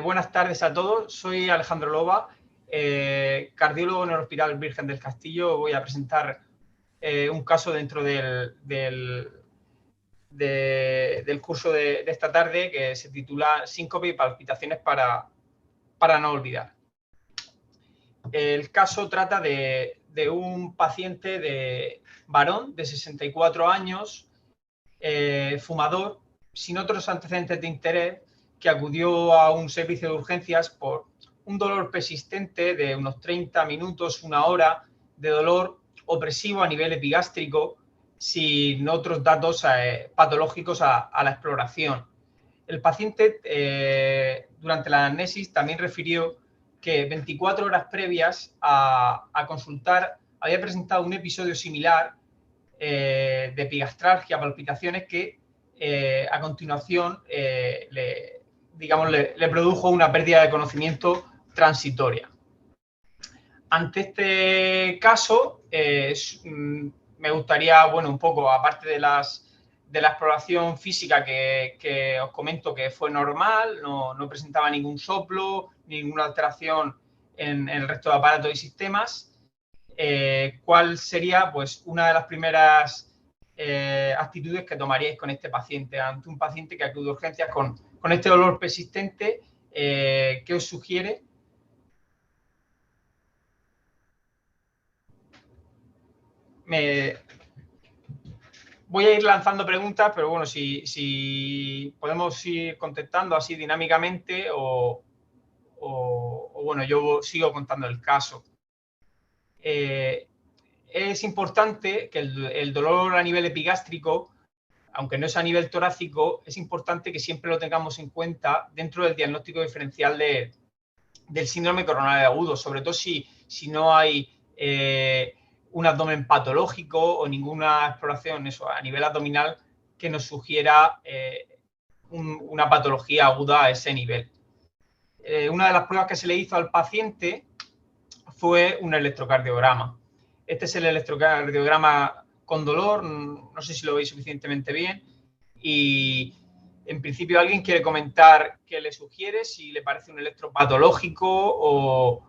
Buenas tardes a todos. Soy Alejandro Loba, cardiólogo en el Hospital Virgen del Castillo. Voy a presentar un caso dentro del curso de esta tarde que se titula Síncope y palpitaciones para no olvidar. El caso trata de un paciente varón de 64 años, fumador, sin otros antecedentes de interés, que acudió a un servicio de urgencias por un dolor persistente de unos 30 minutos, una hora, de dolor opresivo a nivel epigástrico, sin otros datos patológicos a la exploración. El paciente, durante la anamnesis, también refirió que 24 horas previas a consultar había presentado un episodio similar de epigastralgia, palpitaciones, que a continuación le produjo una pérdida de conocimiento transitoria. Ante este caso, me gustaría, un poco, aparte de la exploración física que os comento que fue normal, no presentaba ningún soplo, ninguna alteración en el resto de aparatos y sistemas, ¿cuál sería pues una de las primeras actitudes que tomaríais con este paciente? Ante un paciente que acude a urgencias con este dolor persistente, ¿qué os sugiere? Voy a ir lanzando preguntas, pero bueno, si podemos ir contestando así dinámicamente o bueno, yo sigo contando el caso. Es importante que el dolor a nivel epigástrico, aunque no es a nivel torácico, es importante que siempre lo tengamos en cuenta dentro del diagnóstico diferencial del síndrome coronario agudo, sobre todo si no hay un abdomen patológico o ninguna exploración a nivel abdominal que nos sugiera una patología aguda a ese nivel. Una de las pruebas que se le hizo al paciente fue un electrocardiograma. Este es el electrocardiograma con dolor, no sé si lo veis suficientemente bien, y en principio alguien quiere comentar qué le sugiere, si le parece un electropatológico o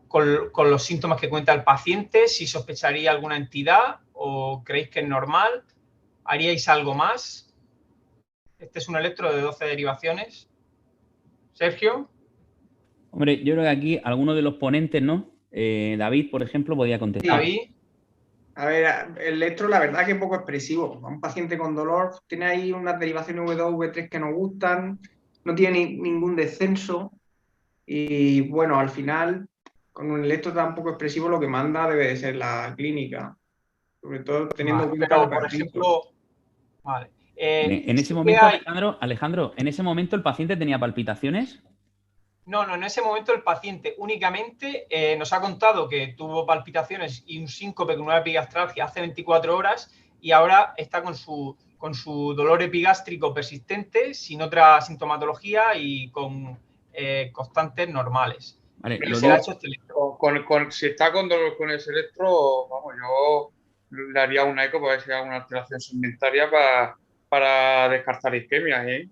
con los síntomas que cuenta el paciente, si sospecharía alguna entidad o creéis que es normal, ¿haríais algo más? Este es un electro de 12 derivaciones. Sergio. Hombre, yo creo que aquí alguno de los ponentes, ¿no? David, por ejemplo, podía contestar. David. A ver, el electro la verdad que es poco expresivo. Un paciente con dolor tiene ahí unas derivaciones V2, V3 que nos gustan, no tiene ningún descenso y bueno, al final con un electro tan poco expresivo lo que manda debe de ser la clínica, sobre todo teniendo en cuenta pero, por ejemplo, vale. En ese momento, Alejandro, ¿en ese momento el paciente tenía palpitaciones? No, en ese momento el paciente únicamente nos ha contado que tuvo palpitaciones y un síncope con una epigastralgia hace 24 horas y ahora está con su dolor epigástrico persistente, sin otra sintomatología y con constantes normales. Vale, si está con dolor con ese electro, vamos, yo le haría una eco para ver si hay alguna alteración segmentaria para descartar isquemias, ¿eh?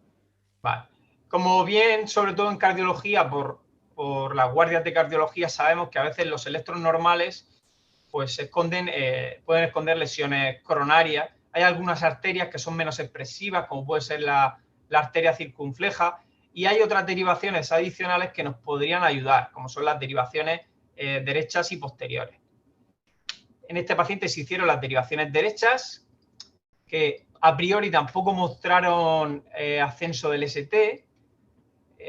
Vale. Como bien, sobre todo en cardiología, por las guardias de cardiología, sabemos que a veces los electros normales pues pueden esconder lesiones coronarias. Hay algunas arterias que son menos expresivas, como puede ser la arteria circunfleja, y hay otras derivaciones adicionales que nos podrían ayudar, como son las derivaciones derechas y posteriores. En este paciente se hicieron las derivaciones derechas, que a priori tampoco mostraron ascenso del ST.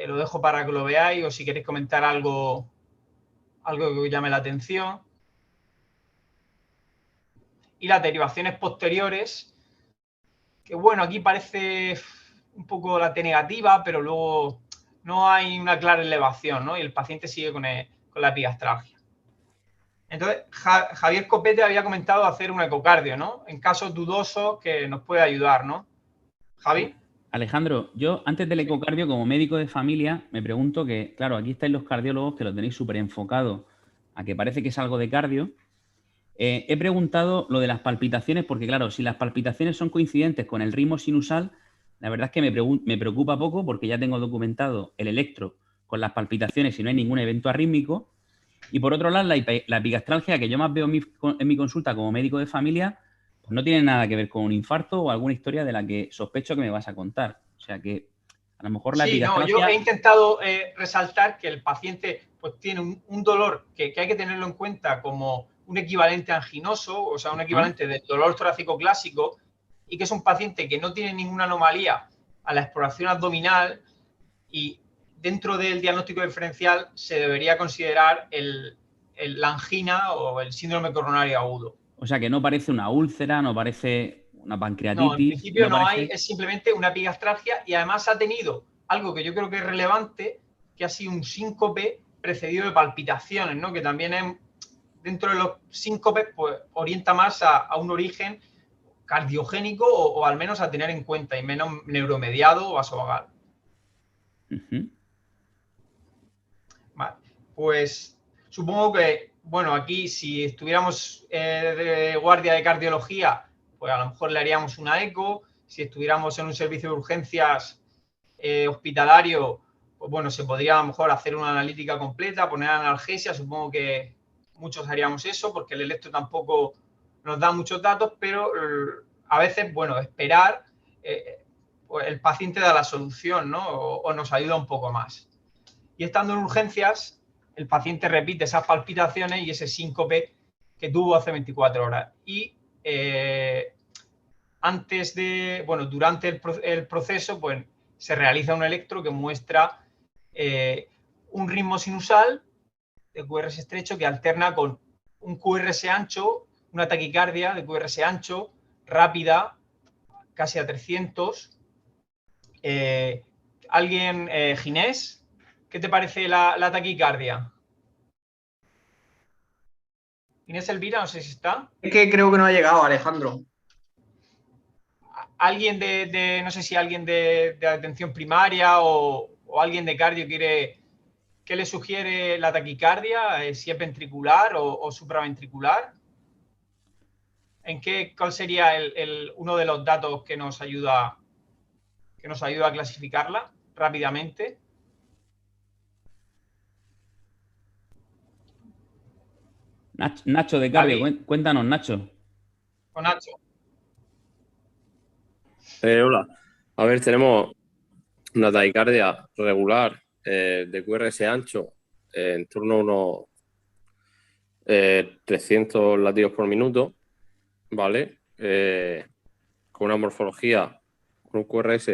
Lo dejo para que lo veáis o si queréis comentar algo que os llame la atención. Y las derivaciones posteriores, que bueno, aquí parece un poco la T negativa, pero luego no hay una clara elevación, ¿no? Y el paciente sigue con la epigastralgia. Entonces, Javier Copete había comentado hacer un ecocardio, ¿no? En casos dudosos que nos puede ayudar, ¿no? Javi. Alejandro, yo antes del ecocardio, como médico de familia, me pregunto que, claro, aquí estáis los cardiólogos que lo tenéis súper enfocado a que parece que es algo de cardio. He preguntado lo de las palpitaciones porque, claro, si las palpitaciones son coincidentes con el ritmo sinusal, La verdad es que me preocupa poco porque ya tengo documentado el electro con las palpitaciones y no hay ningún evento arrítmico. Y por otro lado, la epigastralgia, que yo más veo en mi consulta como médico de familia, pues no tiene nada que ver con un infarto o alguna historia de la que sospecho que me vas a contar. O sea que a lo mejor la epigastralgia... Sí, no, yo he intentado resaltar que el paciente pues tiene un dolor que hay que tenerlo en cuenta como un equivalente anginoso, o sea, un equivalente del dolor torácico clásico, y que es un paciente que no tiene ninguna anomalía a la exploración abdominal, y dentro del diagnóstico diferencial se debería considerar la angina o el síndrome coronario agudo. O sea que no parece una úlcera, no parece una pancreatitis. No, en principio no parece... hay, es simplemente una epigastralgia, y además ha tenido algo que yo creo que es relevante, que ha sido un síncope precedido de palpitaciones, ¿no? Que también es, dentro de los síncopes, pues orienta más a un origen cardiogénico o al menos a tener en cuenta, y menos neuromediado o vasovagal. Vale, pues supongo que, bueno, aquí si estuviéramos de guardia de cardiología, pues a lo mejor le haríamos una eco. Si estuviéramos en un servicio de urgencias hospitalario, pues bueno, se podría a lo mejor hacer una analítica completa, poner analgesia. Supongo que muchos haríamos eso porque el electro tampoco nos da muchos datos, pero a veces, bueno, esperar, pues el paciente da la solución, ¿no? O nos ayuda un poco más. Y estando en urgencias, el paciente repite esas palpitaciones y ese síncope que tuvo hace 24 horas. Y antes de, bueno, durante el proceso, pues se realiza un electro que muestra un ritmo sinusal de QRS estrecho que alterna con un QRS ancho, una taquicardia de QRS ancho, rápida, casi a 300. ¿Alguien, Ginés? ¿Qué te parece la taquicardia? Inés Elvira, no sé si está. Es que creo que no ha llegado, Alejandro. ¿Alguien no sé si alguien de atención primaria o alguien de cardio quiere, qué le sugiere la taquicardia? ¿Si es ventricular o supraventricular? ¿Cuál sería uno de los datos que nos ayuda a clasificarla rápidamente? Nacho de cardio, cuéntanos, Nacho. ¿O Nacho? Hola. A ver, tenemos una taquicardia regular de QRS ancho en torno a unos 300 latidos por minuto, ¿vale? Con una morfología, con un QRS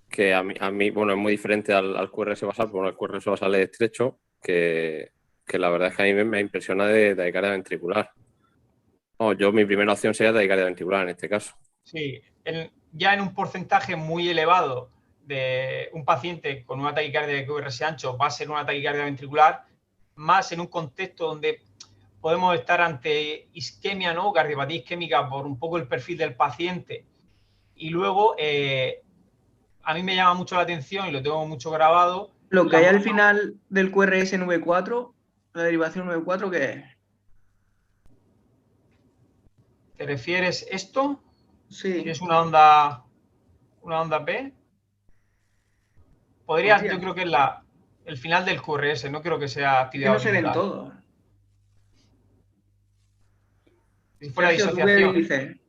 que a mí bueno, es muy diferente al QRS basal, porque el QRS basal es estrecho, que la verdad es que a mí me impresiona de taquicardia ventricular. Mi primera opción sería taquicardia ventricular en este caso. Sí, ya en un porcentaje muy elevado de un paciente con una taquicardia de QRS ancho va a ser una taquicardia ventricular, más en un contexto donde podemos estar ante isquemia, ¿no? Cardiopatía isquémica por un poco el perfil del paciente. Y luego, a mí me llama mucho la atención y lo tengo mucho grabado. Lo que hay al final del QRS en V4, la derivación V4, ¿qué es? ¿Te refieres esto? Sí. ¿Es una onda P? Podría, yo creo que es el final del QRS, no creo que sea actividad. Que no se ven todos. Si fuera disociación.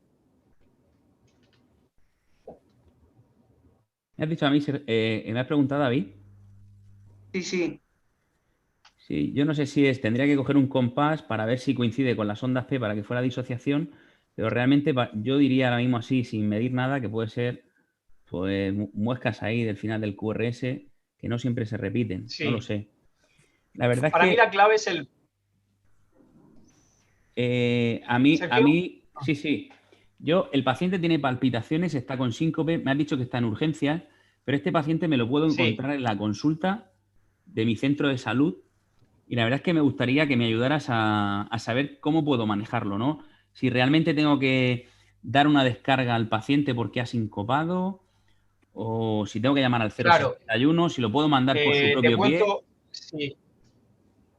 ¿Me has dicho a mí, me has preguntado, David? Sí. Sí, yo no sé si tendría que coger un compás para ver si coincide con las ondas P para que fuera disociación, pero realmente yo diría ahora mismo así, sin medir nada, que puede ser pues muescas ahí del final del QRS que no siempre se repiten. Sí. No lo sé. La verdad para es que... mí la clave es el... a mí, sí. El paciente tiene palpitaciones, está con síncope, me has dicho que está en urgencias, pero este paciente me lo puedo encontrar en la consulta de mi centro de salud y la verdad es que me gustaría que me ayudaras a saber cómo puedo manejarlo, ¿no? Si realmente tengo que dar una descarga al paciente porque ha sincopado o si tengo que llamar al 061, si lo puedo mandar por su propio pie. Sí.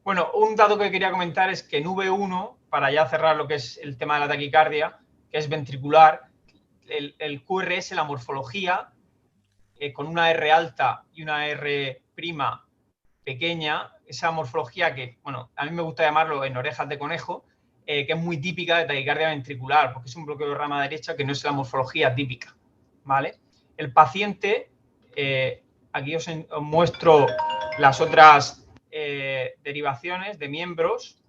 Bueno, un dato que quería comentar es que en V1, para ya cerrar lo que es el tema de la taquicardia, que es ventricular, el QRS, la morfología, con una R alta y una R prima pequeña, esa morfología que, bueno, a mí me gusta llamarlo en orejas de conejo, que es muy típica de taquicardia ventricular, porque es un bloqueo de rama derecha que no es la morfología típica, ¿vale? El paciente, aquí os muestro las otras derivaciones de miembros,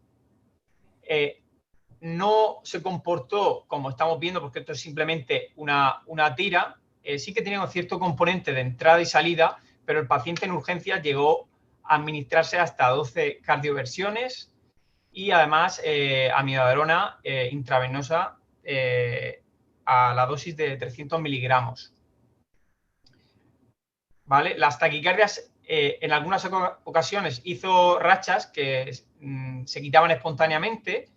no se comportó como estamos viendo, porque esto es simplemente una tira, sí que tenía un cierto componente de entrada y salida, pero el paciente en urgencias llegó a administrarse hasta 12 cardioversiones y además amiodarona intravenosa a la dosis de 300 miligramos. ¿Vale? Las taquicardias en algunas ocasiones hizo rachas que se quitaban espontáneamente,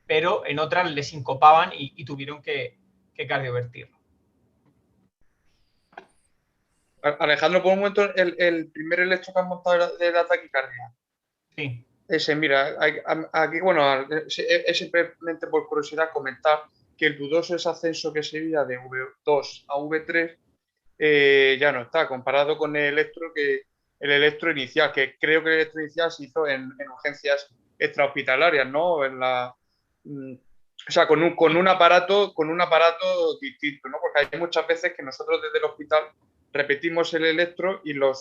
pero en otras les sincopaban y tuvieron que cardiovertirlo. Alejandro, por un momento, el primer electro que has montado de la taquicardia. Sí. Ese, mira, aquí, bueno, es simplemente por curiosidad comentar que el dudoso ese ascenso que se veía de V2 a V3 ya no está, comparado con el electro inicial, que creo que el electro inicial se hizo en urgencias extrahospitalarias, ¿no? O sea, con un aparato distinto, ¿no? Porque hay muchas veces que nosotros desde el hospital repetimos el electro y lo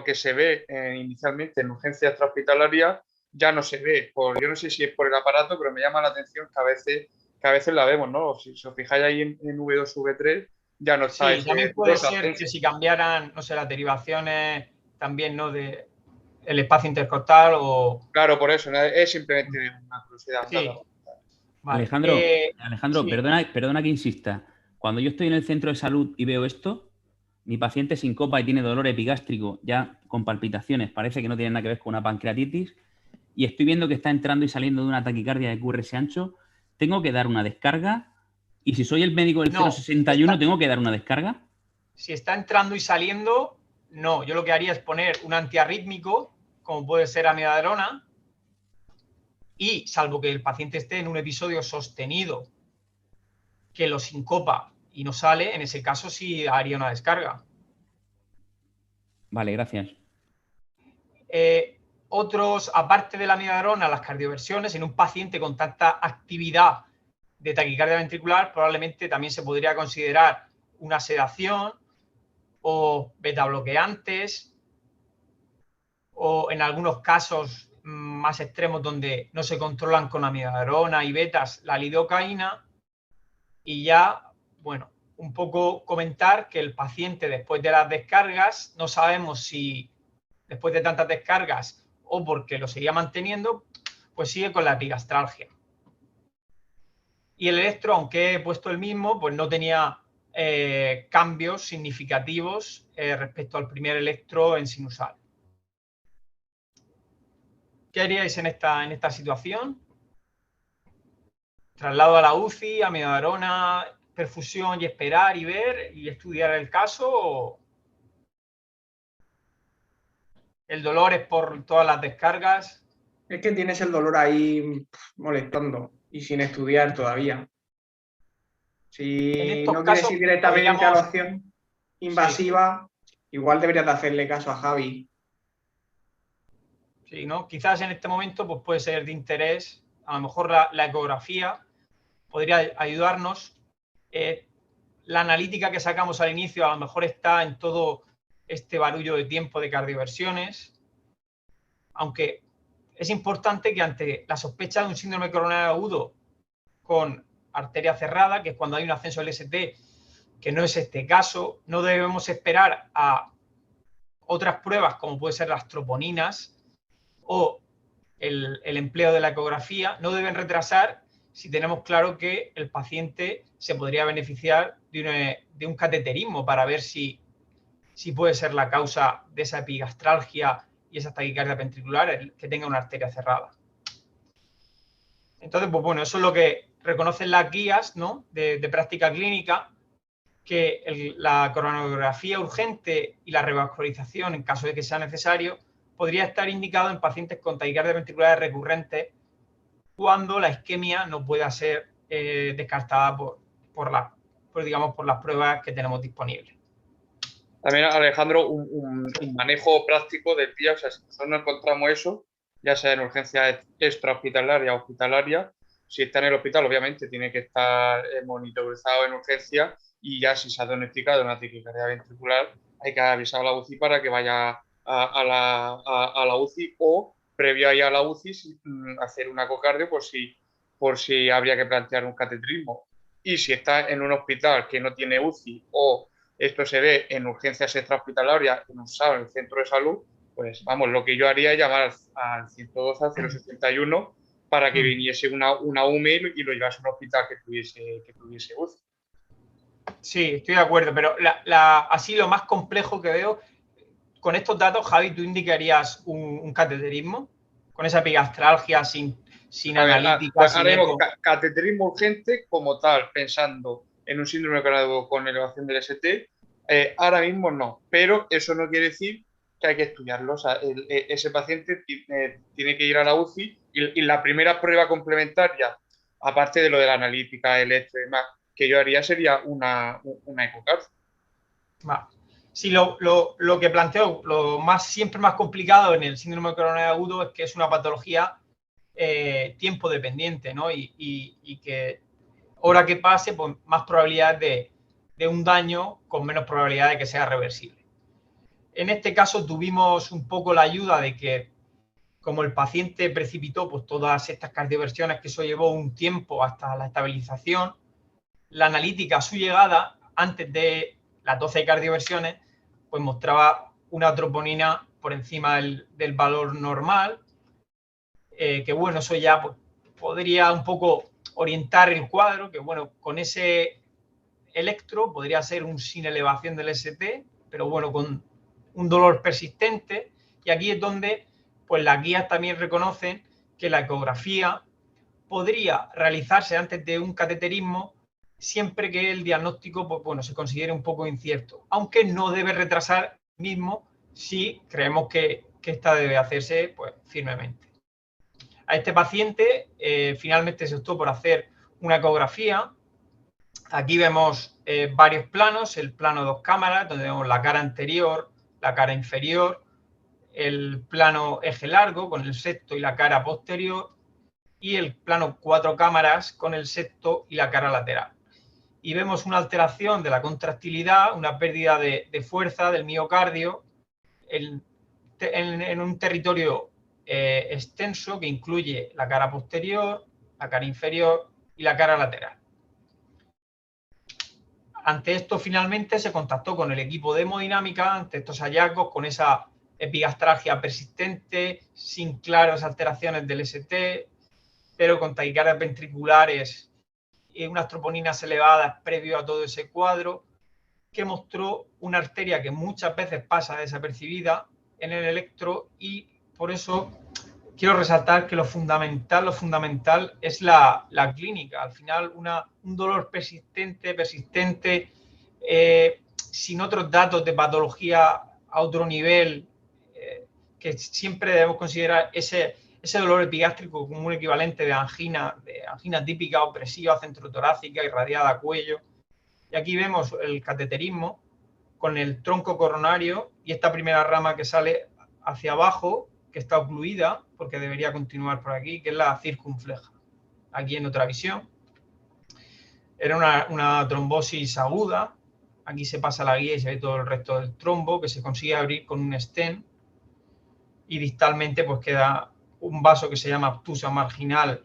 que se ve inicialmente en urgencias extrahospitalarias ya no se ve. Yo no sé si es por el aparato, pero me llama la atención que a veces la vemos, ¿no? Si os fijáis ahí en V2, V3, ya no está. Sí, también puede ser que si cambiaran, no sé, las derivaciones también, ¿no? De el espacio intercostal o... Claro, por eso, es simplemente una curiosidad. Sí. Vale. Alejandro, sí. Perdona que insista. Cuando yo estoy en el centro de salud y veo esto, mi paciente sincopa y tiene dolor epigástrico, ya con palpitaciones, parece que no tiene nada que ver con una pancreatitis, y estoy viendo que está entrando y saliendo de una taquicardia de QRS ancho, ¿tengo que dar una descarga? Y si soy el médico del 061, ¿tengo que dar una descarga? Si está entrando y saliendo, no. Yo lo que haría es poner un antiarrítmico, como puede ser amiodarona, y salvo que el paciente esté en un episodio sostenido que lo sincopa y no sale, en ese caso sí haría una descarga. Vale, gracias. Otros, aparte de la amiodarona, las cardioversiones, en un paciente con tanta actividad de taquicardia ventricular, probablemente también se podría considerar una sedación o betabloqueantes, o en algunos casos más extremos donde no se controlan con amiodarona y betas la lidocaína. Y ya, bueno, un poco comentar que el paciente después de las descargas, no sabemos si después de tantas descargas o porque lo seguía manteniendo, pues sigue con la epigastralgia. Y el electro, aunque he puesto el mismo, pues no tenía cambios significativos respecto al primer electro en sinusal. ¿Qué haríais en esta situación? Traslado a la UCI, amiodarona, perfusión y esperar y ver y estudiar el caso. ¿O el dolor es por todas las descargas? Es que tienes el dolor ahí molestando y sin estudiar todavía. Si no quieres ir directamente a la opción invasiva, igual deberías de hacerle caso a Javi. Sí, ¿no? Quizás en este momento pues puede ser de interés, a lo mejor la ecografía podría ayudarnos. La analítica que sacamos al inicio a lo mejor está en todo este barullo de tiempo de cardioversiones, aunque es importante que ante la sospecha de un síndrome coronario agudo con arteria cerrada, que es cuando hay un ascenso del ST, que no es este caso, no debemos esperar a otras pruebas como pueden ser las troponinas o el empleo de la ecografía, no deben retrasar si tenemos claro que el paciente se podría beneficiar de un cateterismo para ver si puede ser la causa de esa epigastralgia y esa taquicardia ventricular, que tenga una arteria cerrada. Entonces, pues bueno, eso es lo que reconocen las guías, ¿no? de práctica clínica, que la coronariografía urgente y la revascularización, en caso de que sea necesario, podría estar indicado en pacientes con taquicardia ventricular recurrente cuando la isquemia no pueda ser descartada por la pues digamos, por las pruebas que tenemos disponibles. También, Alejandro, un manejo práctico del día, o sea, si nosotros no encontramos eso, ya sea en urgencia extrahospitalaria o hospitalaria, si está en el hospital, obviamente tiene que estar monitorizado en urgencia, y ya si se ha diagnosticado una taquicardia ventricular, hay que avisar a la UCI para que vaya a la UCI, o previo ahí a la UCI hacer un ecocardio por si habría que plantear un cateterismo. Y si está en un hospital que no tiene UCI, o esto se ve en urgencias extrahospitalarias, en un SAO, en el centro de salud, pues vamos, lo que yo haría es llamar al 112, al 061, para que viniese una UME y lo llevase a un hospital que tuviese UCI. Sí, estoy de acuerdo, pero así lo más complejo que veo, con estos datos, Javi, ¿tú indicarías un cateterismo? Con esa epigastralgia, sin analítica, sin eco. Cateterismo urgente como tal, pensando en un síndrome cardíaco con elevación del ST, ahora mismo no, pero eso no quiere decir que hay que estudiarlo. O sea, ese paciente tiene que ir a la UCI, y la primera prueba complementaria, aparte de lo de la analítica, electro y demás, que yo haría sería una ecocardio. Sí, lo que planteo, siempre más complicado en el síndrome coronario agudo es que es una patología tiempo dependiente, ¿no? Y que hora que pase, pues más probabilidad de un daño con menos probabilidad de que sea reversible. En este caso tuvimos un poco la ayuda de que, como el paciente precipitó pues todas estas cardioversiones, que eso llevó un tiempo hasta la estabilización, la analítica a su llegada, antes de las 12 cardioversiones, pues mostraba una troponina por encima del valor normal, que bueno, eso ya pues, podría un poco orientar el cuadro, que bueno, con ese electro podría ser un sin elevación del ST, pero bueno, con un dolor persistente, y aquí es donde pues las guías también reconocen que la ecografía podría realizarse antes de un cateterismo siempre que el diagnóstico pues, bueno, se considere un poco incierto, aunque no debe retrasar mismo si creemos que esta debe hacerse pues, firmemente. A este paciente finalmente se optó por hacer una ecografía. Aquí vemos varios planos, el plano 2 cámaras, donde vemos la cara anterior, la cara inferior, el plano eje largo con el septo y la cara posterior, y el plano 4 cámaras con el septo y la cara lateral. Y vemos una alteración de la contractilidad, una pérdida de fuerza del miocardio en un territorio extenso que incluye la cara posterior, la cara inferior y la cara lateral. Ante esto, finalmente, se contactó con el equipo de hemodinámica, ante estos hallazgos, con esa epigastralgia persistente, sin claras alteraciones del ST, pero con taquicardias ventriculares y unas troponinas elevadas previo a todo ese cuadro, que mostró una arteria que muchas veces pasa desapercibida en el electro, y por eso quiero resaltar que lo fundamental es la clínica. Al final, un dolor persistente, sin otros datos de patología a otro nivel, que siempre debemos considerar ese dolor epigástrico como un equivalente de angina típica, opresiva, centrotorácica, irradiada a cuello. Y aquí vemos el cateterismo con el tronco coronario y esta primera rama que sale hacia abajo, que está ocluida, porque debería continuar por aquí, que es la circunfleja. Aquí en otra visión. Era una trombosis aguda. Aquí se pasa la guía y se ve todo el resto del trombo, que se consigue abrir con un stent. Y distalmente pues queda un vaso que se llama obtusa marginal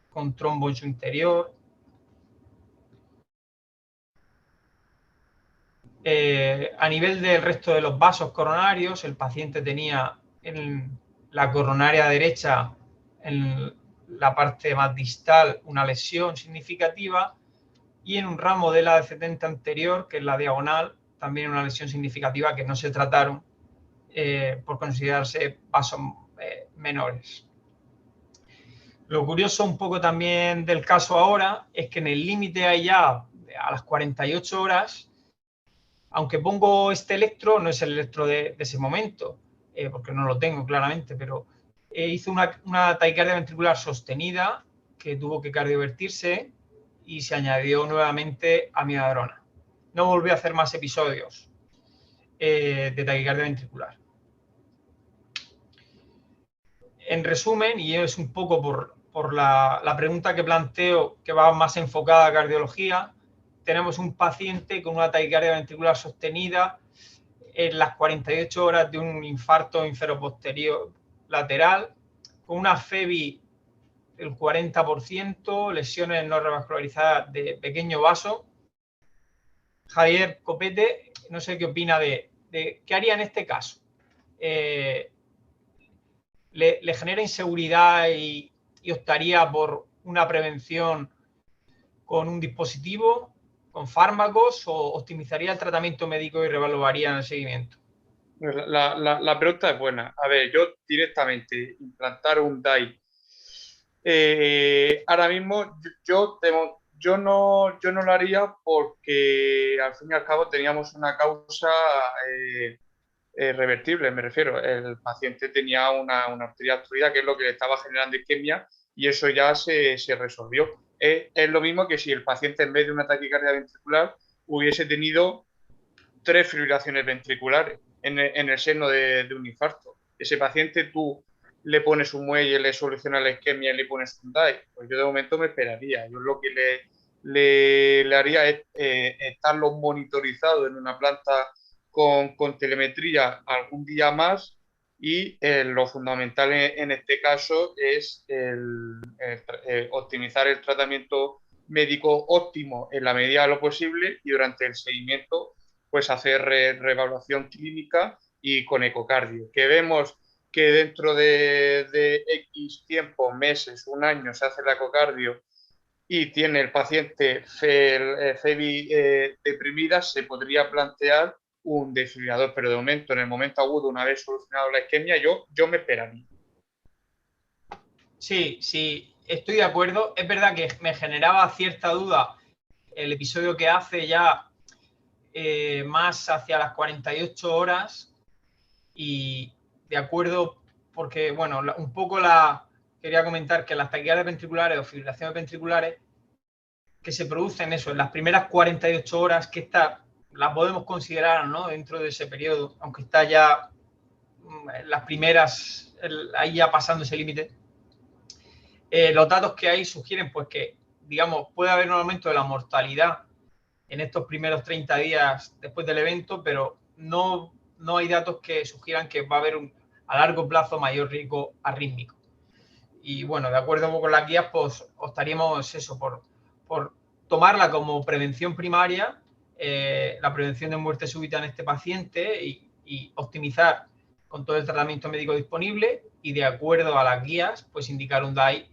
con trombo en su interior. A nivel del resto de los vasos coronarios, el paciente tenía en la coronaria derecha, en la parte más distal, una lesión significativa, y en un ramo de la de anterior, que es la diagonal, también una lesión significativa que no se trataron por considerarse vasos menores. Lo curioso un poco también del caso ahora es que en el límite allá, a las 48 horas, aunque pongo este electro, no es el electro de ese momento, porque no lo tengo claramente, pero hizo una taquicardia ventricular sostenida que tuvo que cardiovertirse, y se añadió nuevamente amiodarona. No volvió a hacer más episodios de taquicardia ventricular. En resumen, y es un poco por la pregunta que planteo, que va más enfocada a cardiología, tenemos un paciente con una taquicardia ventricular sostenida en las 48 horas de un infarto inferoposterior lateral, con una FEBI del 40%, lesiones no revascularizadas de pequeño vaso. Javier Copete, no sé qué opina de qué haría en este caso. ¿Le genera inseguridad y optaría por una prevención con un dispositivo, con fármacos, o optimizaría el tratamiento médico y reevaluaría en el seguimiento? La pregunta es buena. A ver, yo directamente implantar un DAI. Ahora mismo yo no lo haría porque al fin y al cabo teníamos una causa revertible, me refiero. El paciente tenía una arteria obstruida, que es lo que le estaba generando isquemia, y eso ya se resolvió. Es lo mismo que si el paciente, en vez de una taquicardia ventricular, hubiese tenido 3 fibrilaciones ventriculares en el seno de un infarto. Ese paciente tú le pones un muelle, le soluciona la isquemia y le pones un DAI. Pues yo de momento me esperaría. Yo lo que le haría es estarlo monitorizado en una planta con telemetría algún día más, y lo fundamental en este caso es optimizar el tratamiento médico óptimo en la medida de lo posible, y durante el seguimiento pues hacer reevaluación clínica y con ecocardio. Que vemos que dentro de X tiempo, meses, un año, se hace el ecocardio y tiene el paciente FEBI deprimida, se podría plantear un desfibrilador, pero de momento, en el momento agudo, una vez solucionado la isquemia, yo me esperaría. Sí, estoy de acuerdo. Es verdad que me generaba cierta duda el episodio que hace ya más hacia las 48 horas, y de acuerdo, porque, bueno, un poco quería comentar que las taquicardias ventriculares o fibrilaciones ventriculares que se producen en las primeras 48 horas, que la podemos considerar, ¿no?, dentro de ese periodo, aunque está ya en las primeras, ahí ya pasando ese límite. Los datos que hay sugieren pues que, digamos, puede haber un aumento de la mortalidad en estos primeros 30 días después del evento, pero no hay datos que sugieran que va a haber a largo plazo mayor riesgo arrítmico. Y bueno, de acuerdo con las guías, pues optaríamos eso, por tomarla como prevención primaria, la prevención de muerte súbita en este paciente, y optimizar con todo el tratamiento médico disponible, y de acuerdo a las guías, pues indicar un DAI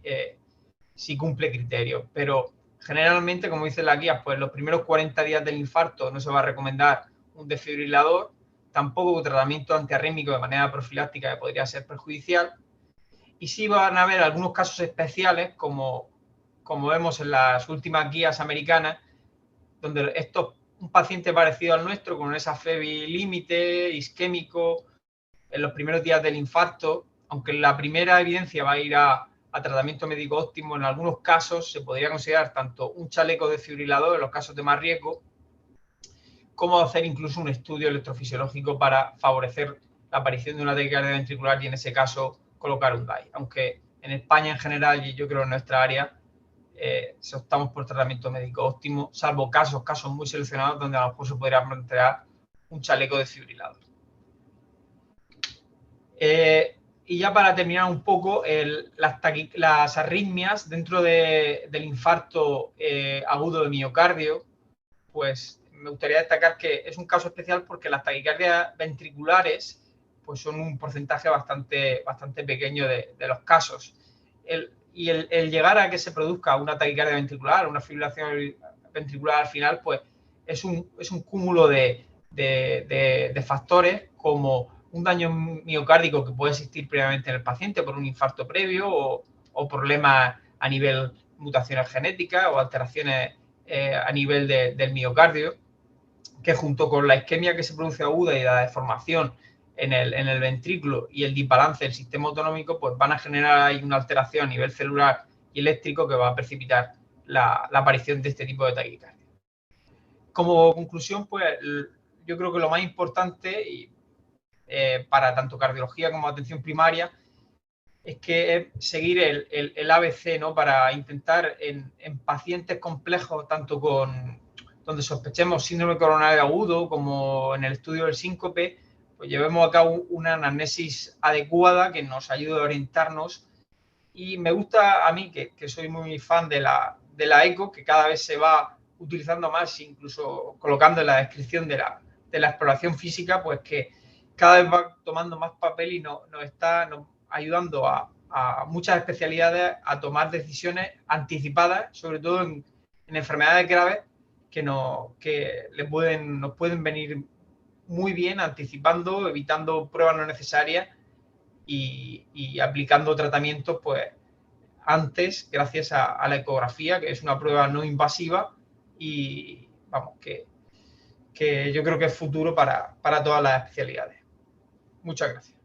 si cumple criterios. Pero generalmente, como dicen las guías, pues los primeros 40 días del infarto no se va a recomendar un desfibrilador, tampoco un tratamiento antiarrítmico de manera profiláctica, que podría ser perjudicial. Y sí van a haber algunos casos especiales, como vemos en las últimas guías americanas, donde un paciente parecido al nuestro, con esa FEBI límite, isquémico, en los primeros días del infarto, aunque la primera evidencia va a ir a tratamiento médico óptimo, en algunos casos se podría considerar tanto un chaleco desfibrilador en los casos de más riesgo, como hacer incluso un estudio electrofisiológico para favorecer la aparición de una taquicardia ventricular, y en ese caso colocar un DAI. Aunque en España en general, y yo creo en nuestra área, si optamos por tratamiento médico óptimo, salvo casos muy seleccionados donde a lo mejor se podría plantear un chaleco desfibrilador. Y ya para terminar un poco, las arritmias dentro del infarto agudo de miocardio, pues me gustaría destacar que es un caso especial porque las taquicardias ventriculares pues son un porcentaje bastante pequeño de los casos. El llegar a que se produzca una taquicardia ventricular, una fibrilación ventricular al final, pues es un cúmulo de factores, como un daño miocárdico que puede existir previamente en el paciente por un infarto previo, o problemas a nivel mutaciones genéticas o alteraciones a nivel del miocardio, que junto con la isquemia que se produce aguda y la deformación en el ventrículo y el desbalance del sistema autonómico, pues van a generar ahí una alteración a nivel celular y eléctrico que va a precipitar la aparición de este tipo de taquicardia. Como conclusión, pues yo creo que lo más importante para tanto cardiología como atención primaria es que seguir el ABC, ¿no? Para intentar en pacientes complejos, tanto donde sospechemos síndrome coronario agudo como en el estudio del síncope, pues llevemos a cabo una anamnesis adecuada que nos ayude a orientarnos. Y me gusta a mí, que soy muy fan de la eco, que cada vez se va utilizando más, incluso colocando en la descripción de la exploración física, pues que cada vez va tomando más papel y nos está ayudando a muchas especialidades a tomar decisiones anticipadas, sobre todo en enfermedades graves que nos pueden venir muy bien anticipando, evitando pruebas no necesarias y aplicando tratamientos pues antes, gracias a la ecografía, que es una prueba no invasiva y vamos, que yo creo que es futuro para todas las especialidades. Muchas gracias.